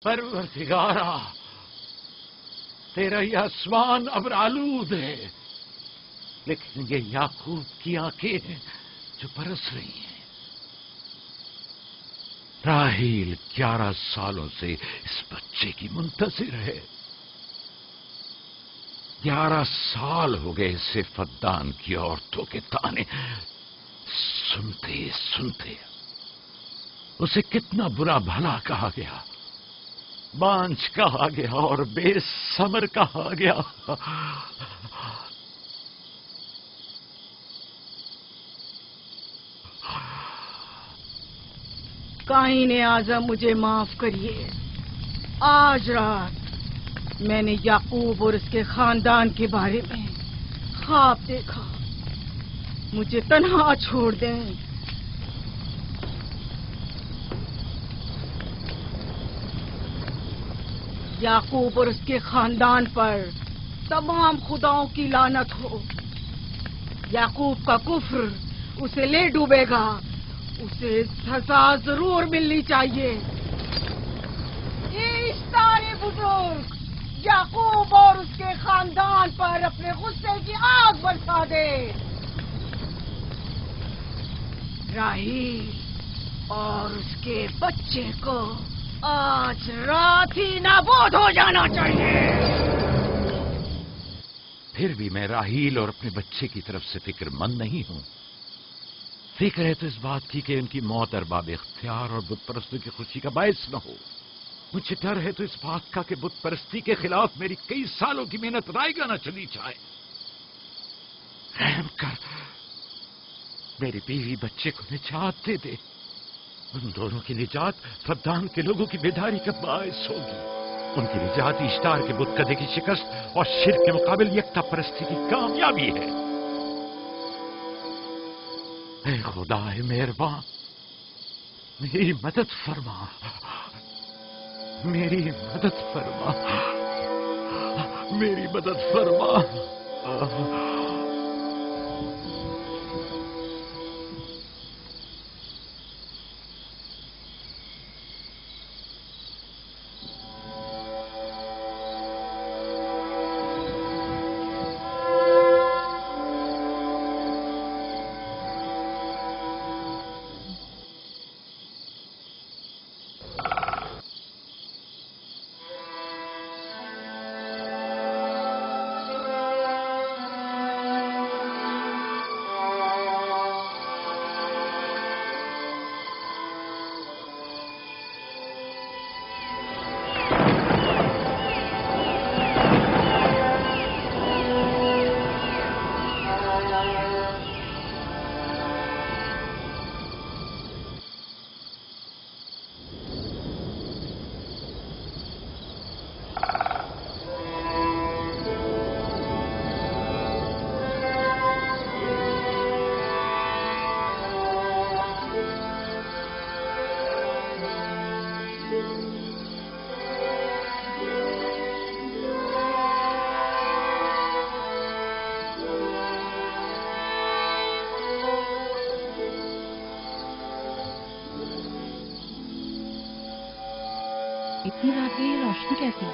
پروردگارا، تیرا یہ آسمان ابر آلود ہے، لیکن یہ یعقوب کی آنکھیں ہیں جو برس رہی ہیں۔ راحیل 11 سالوں سے اس بچے کی منتظر ہے۔ 11 سال ہو گئے اسے فدان کی عورتوں کے تانے سنتے سنتے۔ اسے کتنا برا بھلا کہا گیا، بانجھ کہا گیا اور بے ثمر کہا گیا۔ قائن اعظم مجھے معاف کریے، آج رات میں نے یعقوب اور اس کے خاندان کے بارے میں خواب دیکھا، مجھے تنہا چھوڑ دیں۔ یعقوب اور اس کے خاندان پر تمام خداؤں کی لعنت ہو۔ یعقوب کا کفر اسے لے ڈوبے گا، اسے سزا ضرور ملنی چاہیے۔ اشتار بزرگ یعقوب اور اس کے خاندان پر اپنے غصے کی آگ برسا دے۔ راحیل اور اس کے بچے کو آج رات ہی نابود ہو جانا چاہیے۔ پھر بھی میں راحیل اور اپنے بچے کی طرف سے فکر مند نہیں ہوں۔ فکر ہے تو اس بات کی کہ ان کی موت ارباب اختیار اور بت پرستوں کی خوشی کا باعث نہ ہو۔ مجھے ڈر ہے تو اس بات کا کہ بت پرستی کے خلاف میری کئی سالوں کی محنت رائے گا نہ چلی جائے۔ رحم کر میری بیوی بچے کو نجات دے دے۔ ان دونوں کی نجات فدان کے لوگوں کی بیداری کا باعث ہوگی۔ ان کی نجات اشتار کے بت کدے کی شکست اور شرک کے مقابل یکتا پرستی کی کامیابی ہے۔ اے خدا مہربان، میری مدد فرما، میری مدد فرما، میری مدد فرما۔ اتنی رات گئی روشنی کیسی؟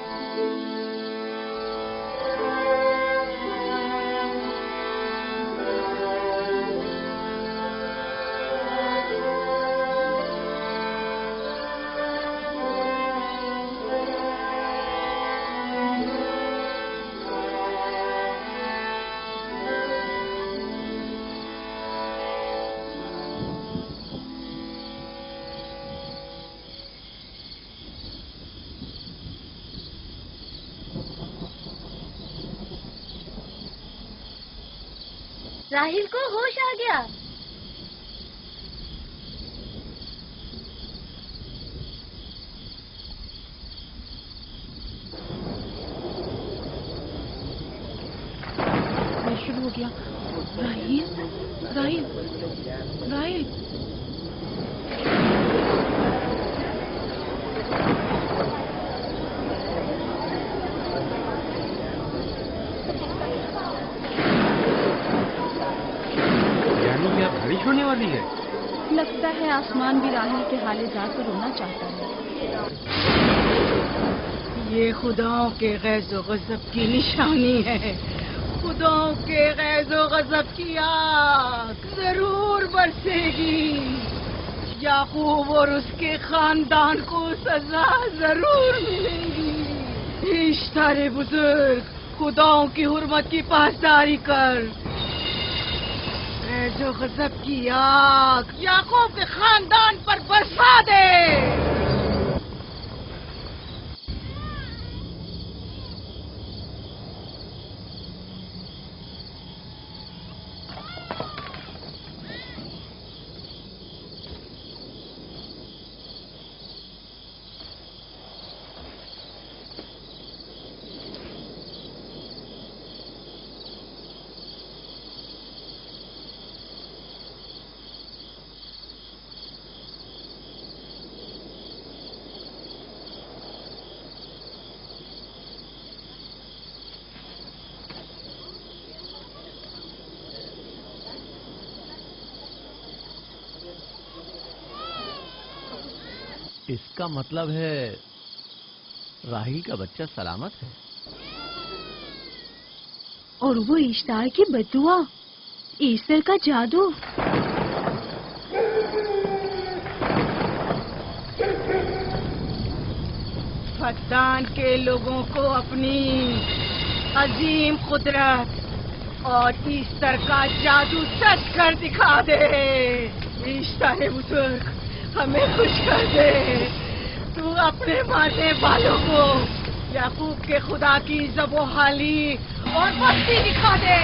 راحیل کو ہوش آ گیا۔ شروع ہو گیا۔ راحیل راحیل راحیل بارش ہونے والی ہے۔ لگتا ہے آسمان بھی راحیل کے حال ذات کو رونا چاہتا ہے۔ یہ خداؤں کے غیظ و غضب کی نشانی ہے. خداؤں کے غیظ و غضب کی آگ ضرور برسے گی. یعقوب اور اس کے خاندان کو سزا ضرور ملے گی. اشتارے بزرگ، خداؤں کی حرمت کی پاسداری کر. غیظ و غضب کی آگ یعقوب کے خاندان پر برسا دے. اس کا مطلب ہے راہیل کا بچہ سلامت ہے. اور وہ اشتار کی بددعا، ایسٹر کا جادو. فدان کے لوگوں کو اپنی عظیم قدرت اور ایسٹر کا جادو سچ کر دکھا دے. ایسٹر بزرگ، ہمیں خوش کر دے. تو اپنے ماننے والوں کو یعقوب کے خدا کی ذبح و حالی اور مستی دکھا دے.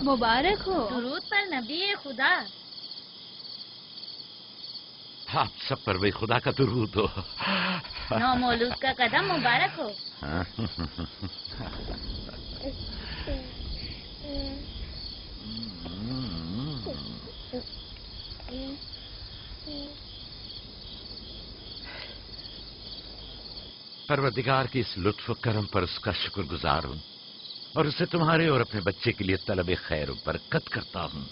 مبارک ہو. درود پر نبی خدا. آپ سب پر بھی خدا کا درود ہو. نو مولود کا قدم مبارک ہو. پروردگار کی اس لطف و کرم پر اس کا شکر گزار ہوں اور اسے تمہارے اور اپنے بچے کے لیے طلب خیر و برکت کرتا ہوں.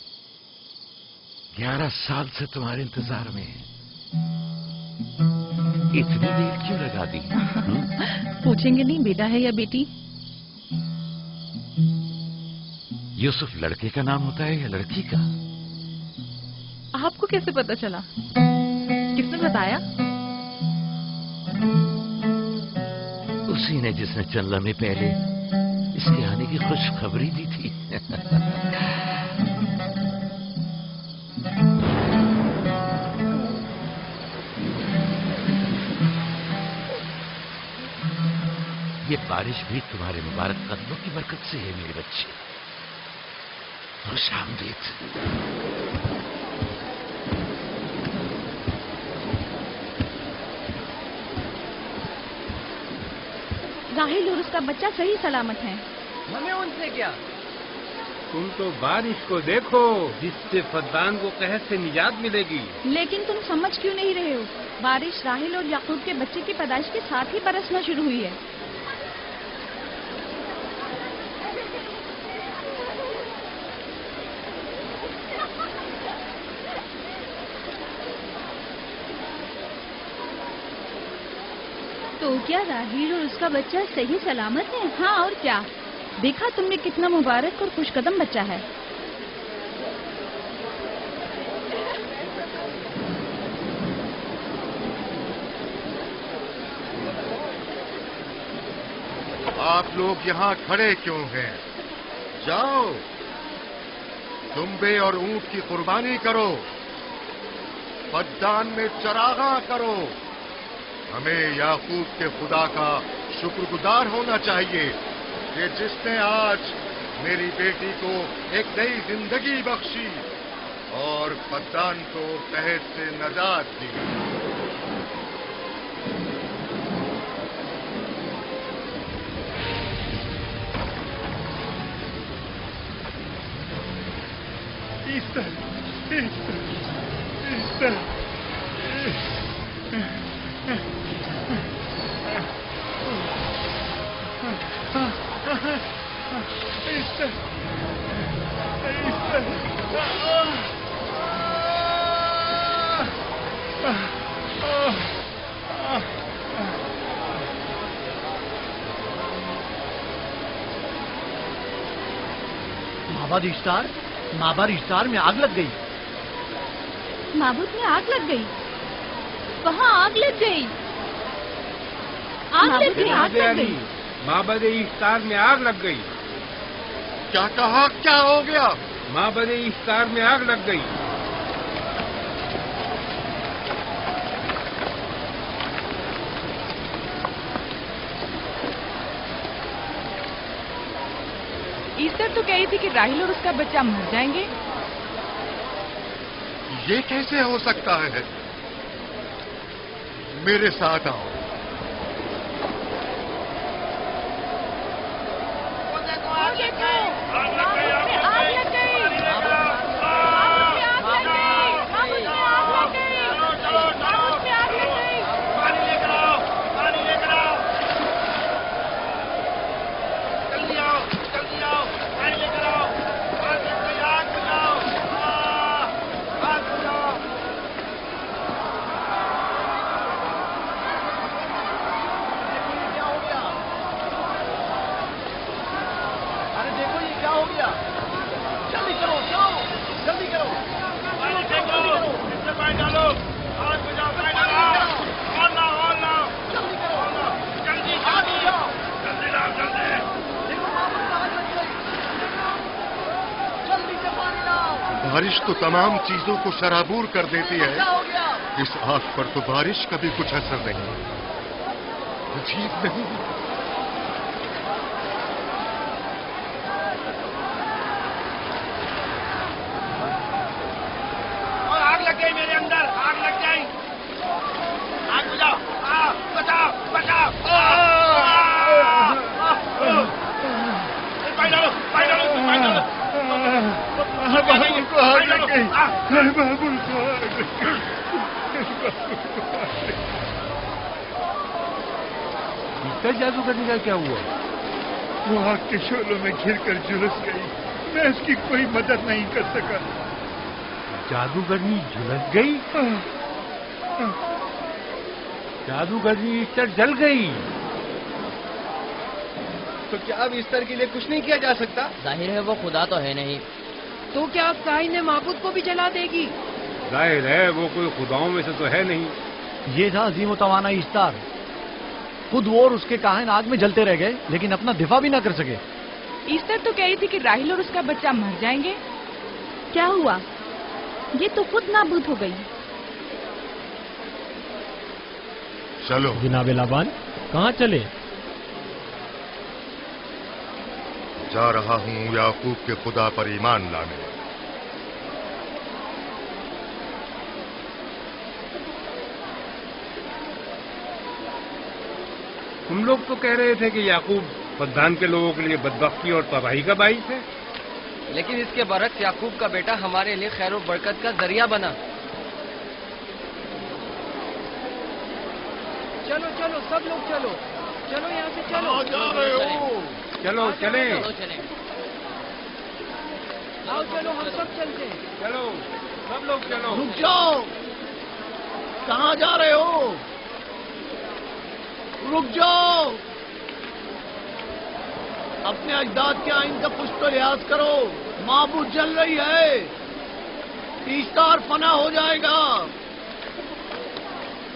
11 سال سے تمہارے انتظار میں اتنی دیر کیوں لگا دی؟ پوچھیں گے نہیں بیٹا ہے یا بیٹی؟ یوسف لڑکے کا نام ہوتا ہے یا لڑکی کا؟ آپ کو کیسے پتا چلا؟ کس نے بتایا؟ اسی نے جس نے چند لمحے پہلے اس کے آنے کی خوشخبری دی تھی. یہ بارش بھی تمہارے مبارک قدموں کی برکت سے ہے میرے بچے. خوش آمدید. راہیل اور اس کا بچہ صحیح سلامت ہیں. ہمیں ان سے کیا؟ تم تو بارش کو دیکھو جس سے فدان کو قحط سے نجات ملے گی. لیکن تم سمجھ کیوں نہیں رہے ہو؟ بارش راہیل اور یعقوب کے بچے کی پیدائش کے ساتھ ہی برسنا شروع ہوئی ہے. تو کیا راہیل اور اس کا بچہ صحیح سلامت ہے؟ ہاں اور کیا. دیکھا تم نے کتنا مبارک اور خوش قدم بچہ ہے. آپ لوگ یہاں کھڑے کیوں ہیں؟ جاؤ، دمبے اور اونٹ کی قربانی کرو، پدان میں چراغاں کرو۔ ہمیں یعقوب کے خدا کا شکر گزار ہونا چاہیے کہ جس نے آج میری بیٹی کو ایک نئی زندگی بخشی اور پدان کو قحط سے نجات دی۔ مابر اشتار میں آگ لگ گئی۔ معبود میں آگ لگ گئی، وہاں آگ لگ گئی، آگ لگ گئی، آگ لگ گئی، معبد اشتار میں آگ لگ گئی۔ کیا کہا؟ کیا ہو گیا؟ معبد اشتار میں آگ لگ گئی۔ ایسٹر تو کہی تھی کہ راہیل اور اس کا بچہ مر جائیں گے۔ یہ کیسے ہو سکتا ہے؟ میرے ساتھ آؤ۔ بارش تو تمام چیزوں کو شرابور کر دیتی ہے، اس آگ پر تو بارش کا بھی کچھ اثر نہیں۔ عجیب نہیں؟ اور آگ لگ گئی میرے اندر، آگ لگ گئی، آگ بجھاؤ، بچاؤ بچاؤ، پانی ڈالو، پانی ڈالو، پانی ڈالو۔ بابل کو آگ لگ گئی، بابل کو آگ لگ گئی۔ جادوگرنی کا کیا ہوا؟ وہ آگ کے شعلوں میں گھر کر جھلس گئی، میں اس کی کوئی مدد نہیں کر سکا۔ جادوگرنی جھلس گئی؟ جادوگرنی ایسٹر جل گئی؟ تو کیا اب ایسٹر کے لیے کچھ نہیں کیا جا سکتا؟ ظاہر ہے وہ خدا تو ہے نہیں، تو کیا کائن معبود کو بھی جلا دے گی؟ ظاہر ہے وہ کوئی خداؤں میں سے تو ہے نہیں۔ یہ تھا عظیم و توانا اشتار، خود وہ اور اس کے کاہن آگ میں جلتے رہ گئے لیکن اپنا دفاع بھی نہ کر سکے۔ ایسٹر تو کہی تھی کہ راہیل اور اس کا بچہ مر جائیں گے۔ کیا ہوا؟ یہ تو خود نابود ہو گئی۔ چلو جناب لابان، کہاں چلے؟ جا رہا ہوں یعقوب کے خدا پر ایمان لانے۔ تم لوگ تو کہہ رہے تھے کہ یعقوب پدان کے لوگوں کے لیے بدبختی اور تباہی کا باعث ہے، لیکن اس کے برعکس یعقوب کا بیٹا ہمارے لیے خیر و برکت کا ذریعہ بنا۔ چلو چلو سب لوگ چلو، چلو یہاں سے چلو۔ جا رہے ہو؟ چلو چلیں، آؤ چلو ہم سب چلتے ہیں۔ چلو سب لوگ چلو۔ رک جاؤ، کہاں جا رہے ہو؟ رک جاؤ، اپنے اجداد کے آئین کا کچھ تو لحاظ کرو۔ معبود جل رہی ہے، ایسٹار فنا ہو جائے گا،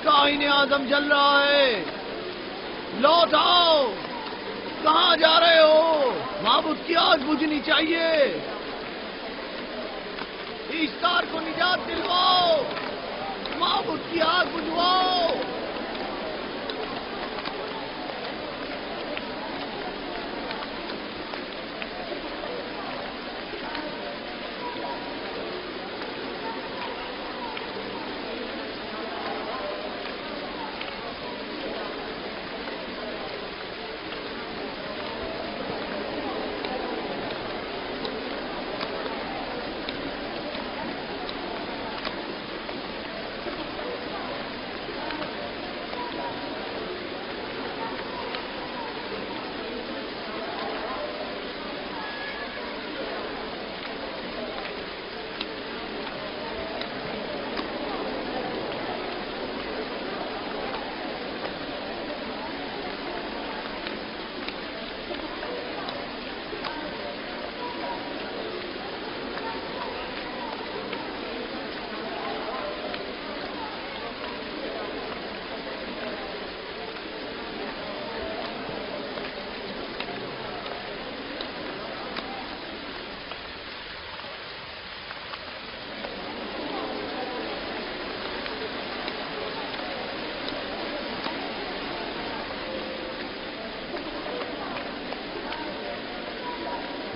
کائن اعظم جل رہا ہے، لوٹ آؤ، کہاں جا رہے ہو؟ معبود کی آگ بجھنی چاہیے. اشتار کو نجات دلواؤ. معبود کی آگ بجھواؤ.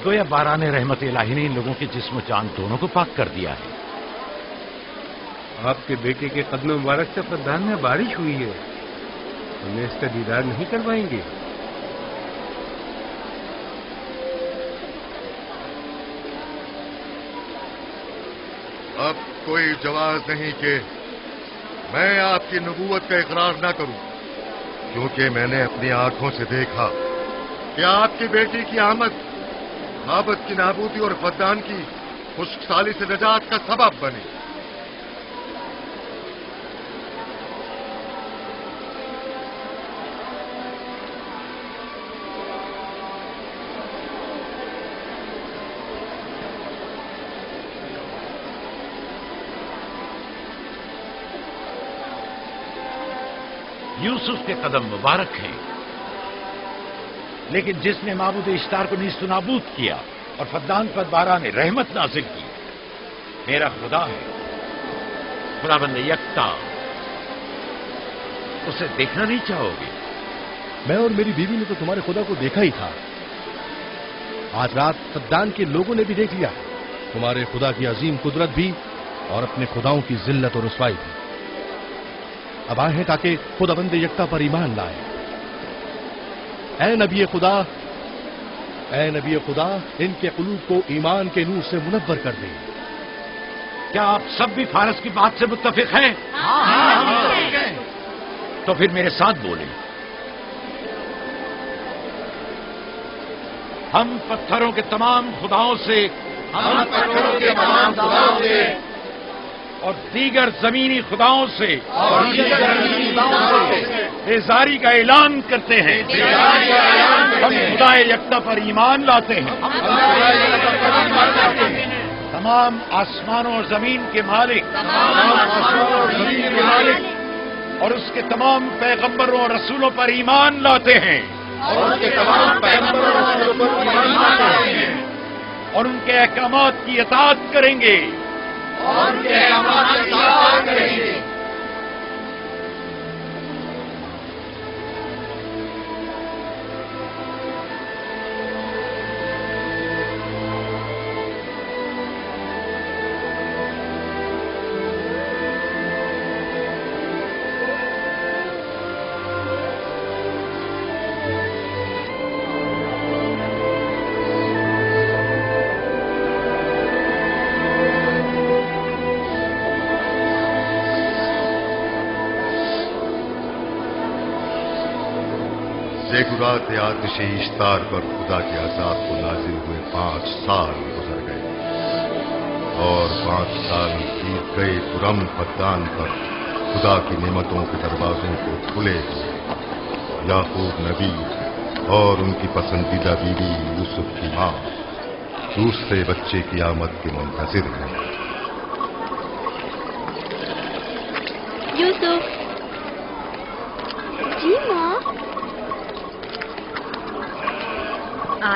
گویا باران رحمت الہی نے ان لوگوں کے جسم و جان دونوں کو پاک کر دیا ہے. آپ کے بیٹے کے قدم مبارک سے فدان میں بارش ہوئی ہے. ہمیں اس کا دیدار نہیں کروائیں گے؟ اب کوئی جواز نہیں کہ میں آپ کی نبوت کا اقرار نہ کروں، کیونکہ میں نے اپنی آنکھوں سے دیکھا کہ آپ کی بیٹی کی آمد معبد کی نابودی اور فدان کی خشک سالی سے نجات کا سبب بنی. یوسف کے قدم مبارک ہیں، لیکن جس نے معبود اشتار کو نیست و نابود کیا اور فدان پر باران رحمت نازل کی، میرا خدا ہے، خداوند یکتا. اسے دیکھنا نہیں چاہو گے؟ میں اور میری بیوی نے تو تمہارے خدا کو دیکھا ہی تھا. آج رات فدان کے لوگوں نے بھی دیکھ لیا تمہارے خدا کی عظیم قدرت بھی اور اپنے خداؤں کی ذلت اور رسوائی بھی. اب آئے ہیں تاکہ خداوند یکتا پر ایمان لائے. اے نبی خدا، ان کے قلوب کو ایمان کے نور سے منور کر دیں. کیا آپ سب بھی فارس کی بات سے متفق ہیں؟ تو پھر میرے ساتھ بولیں. ہم پتھروں کے تمام خداؤں سے اور دیگر زمینی خداؤں سے بیزاری کا اعلان کرتے ہیں. ہم خدا یکتا پر ایمان لاتے ہیں. تمام آسمانوں اور زمین کے مالک اور اس کے تمام پیغمبروں اور رسولوں پر ایمان لاتے ہیں اور ان کے احکامات کی اطاعت کریں گے. زیگورات آتش اشتار پر خدا کے عذاب کو نازل ہوئے 5 سال گزر گئے اور 5 سال بیت گئے پرم فدان پر خدا کی نعمتوں کے دروازوں کو کھلے ہوئے. یعقوب نبی اور ان کی پسندیدہ بیوی یوسف کی ماں دوسرے بچے کی آمد کے منتظر ہیں. یوسف جی ماں.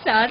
7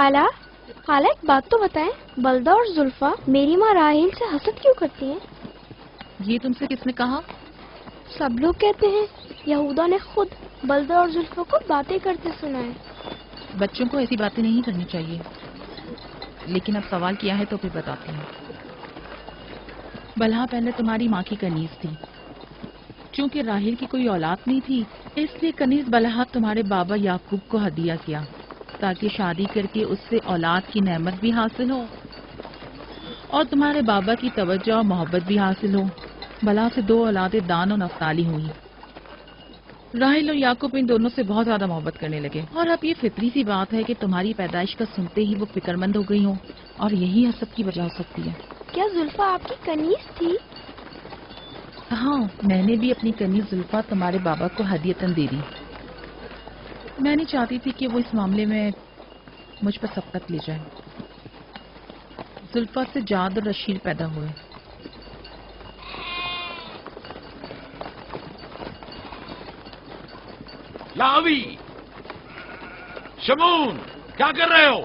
خالہ خالہ ایک بات تو بتائیں، بلدہ اور زلفا میری ماں راحیل سے حسد کیوں کرتی ہیں؟ یہ تم سے کس نے کہا؟ سب لوگ کہتے ہیں، یہودا نے خود بلدہ اور زلفا کو باتیں کرتے سنا ہے۔ بچوں کو ایسی باتیں نہیں کرنی چاہیے، لیکن اب سوال کیا ہے تو پھر بتاتی ہوں۔ بلہا پہلے تمہاری ماں کی کنیز تھی، چونکہ راحیل کی کوئی اولاد نہیں تھی، اس لیے کنیز بلہا تمہارے بابا یعقوب کو ہدیہ کیا تاکہ شادی کر کے اس سے اولاد کی نعمت بھی حاصل ہو اور تمہارے بابا کی توجہ اور محبت بھی حاصل ہو۔ بلہا سے 2 اولادیں دان اور نفتالی ہوئی۔ راحیل اور یعقوب ان دونوں سے بہت زیادہ محبت کرنے لگے، اور اب یہ فطری سی بات ہے کہ تمہاری پیدائش کا سنتے ہی وہ فکر مند ہو گئی ہوں، اور یہی حسد کی وجہ ہو سکتی ہے۔ کیا زلفا آپ کی کنیز تھی؟ ہاں، میں نے بھی اپنی کنیز زلفا تمہارے بابا کو ہدیتاً دے دی۔ میں نہیں چاہتی تھی کہ وہ اس معاملے میں مجھ پر سبقت لے جائے۔ زلفا سے جاد اور رشید پیدا ہوئے۔ لاوی، شمون، کیا کر رہے ہو؟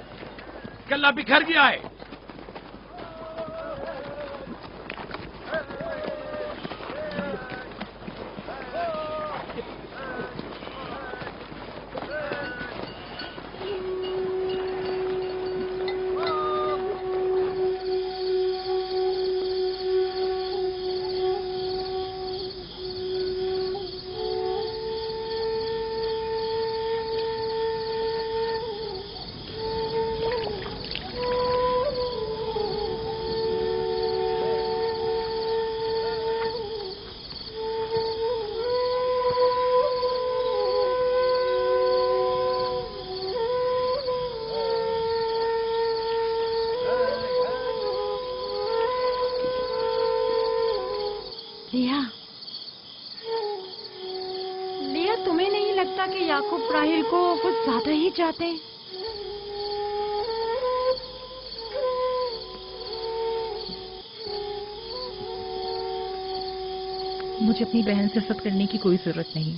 کلا بکھر گیا ہے۔ لیا، تمہیں نہیں لگتا کہ یعقوب راحیل کو کچھ زیادہ ہی چاہتے ہیں؟ مجھے اپنی بہن سے حسد کرنے کی کوئی ضرورت نہیں،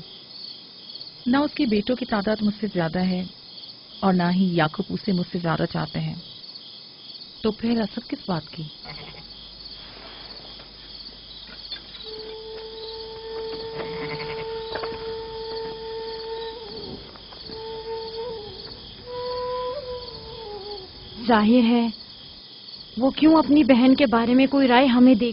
نہ اس کے بیٹوں کی تعداد مجھ سے زیادہ ہے اور نہ ہی یعقوب اسے مجھ سے زیادہ چاہتے ہیں، تو پھر حسد کس بات کی؟ ظاہر ہے وہ کیوں اپنی بہن کے بارے میں کوئی رائے ہمیں دے۔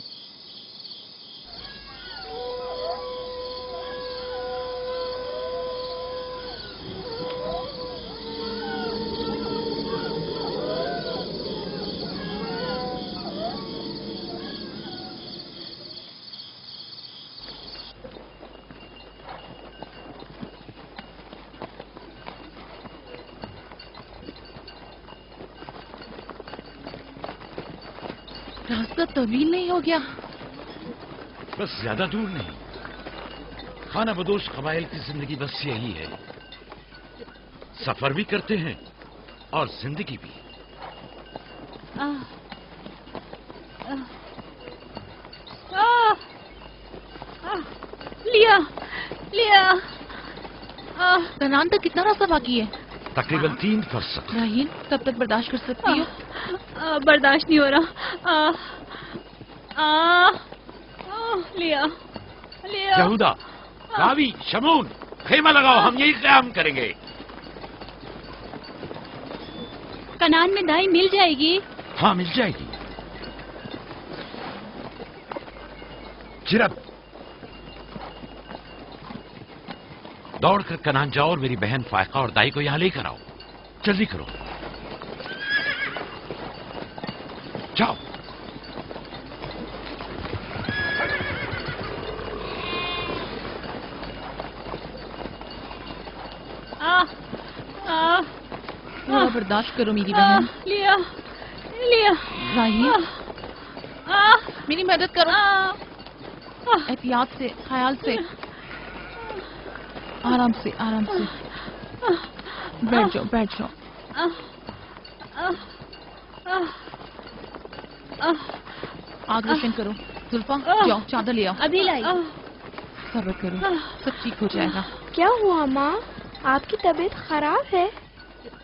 راستہ طویل نہیں ہو گیا؟ بس زیادہ دور نہیں، خانہ بدوش قبائل کی زندگی بس یہی ہے، سفر بھی کرتے ہیں اور زندگی بھی۔ لیا لیا، کنعان تک کتنا راستہ باقی ہے؟ تقریباً 3 فرسخ۔ راحیل، کب تک برداشت کر سکتی ہو؟ برداشت نہیں ہو رہا۔ لیا لیا، یہودا، راوی، شمون، خیمہ لگاؤ، ہم یہی قیام کریں گے۔ کنعان میں دائی مل جائے گی؟ ہاں مل جائے گی۔ چرب، دوڑ کر کنعان جاؤ اور میری بہن فائقہ اور دائی کو یہاں لے کر آؤ، جلدی کرو، جاؤ۔ تھوڑا برداشت کرو میری بہن۔ لیا لیا، راحیل میری مدد کرو، احتیاط سے، خیال سے، آرام سے آرام سے، بیٹھ جاؤ بیٹھ جاؤ۔ آگ روشن کرو، زلفا جاؤ چادر لے آؤ۔ ابھی لائی۔ صبر کرو، سب ٹھیک ہو جائے گا۔ کیا ہوا ماں؟ آپ کی طبیعت خراب ہے؟